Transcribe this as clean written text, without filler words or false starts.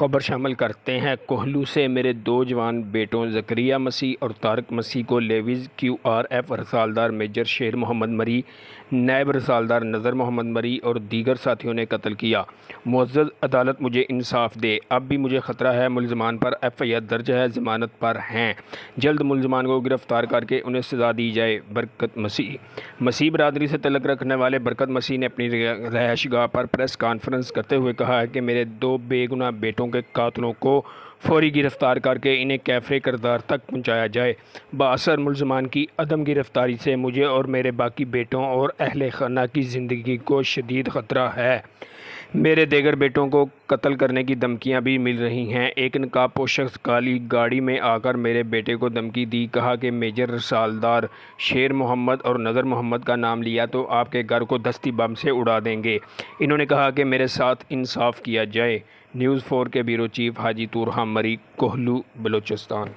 خبر شامل کرتے ہیں۔ کوہلو سے میرے دو جوان بیٹوں زکریا مسیح اور طارق مسیح کو لیویز QRF رسالدار میجر شیر محمد مری، نائب رسالدار نذر محمد مری اور دیگر ساتھیوں نے قتل کیا۔ معزز عدالت مجھے انصاف دے، اب بھی مجھے خطرہ ہے۔ ملزمان پر FIR درج ہے، ضمانت پر ہیں۔ جلد ملزمان کو گرفتار کر کے انہیں سزا دی جائے۔ برکت مسیح برادری سے تعلق رکھنے والے برکت مسیح نے اپنی رہائش گاہ پر پریس کانفرنس کرتے ہوئے کہا ہے کہ میرے دو بے گناہ بیٹوں کے قاتلوں کو فوری گرفتار کر کے انہیں کیفر کردار تک پہنچایا جائے۔ بااثر ملزمان کی عدم گرفتاری سے مجھے اور میرے باقی بیٹوں اور اہل خانہ کی زندگی کو شدید خطرہ ہے۔ میرے دیگر بیٹوں کو قتل کرنے کی دھمکیاں بھی مل رہی ہیں۔ ایک نقاب پوش شخص کالی گاڑی میں آ کر میرے بیٹے کو دھمکی دی، کہا کہ میجر رسالدار شیر محمد اور نذر محمد کا نام لیا تو آپ کے گھر کو دستی بم سے اڑا دیں گے۔ انہوں نے کہا کہ میرے ساتھ انصاف کیا جائے۔ نیوز 4 کے بیورو چیف حاجی طورحان مری، کوہلو، بلوچستان۔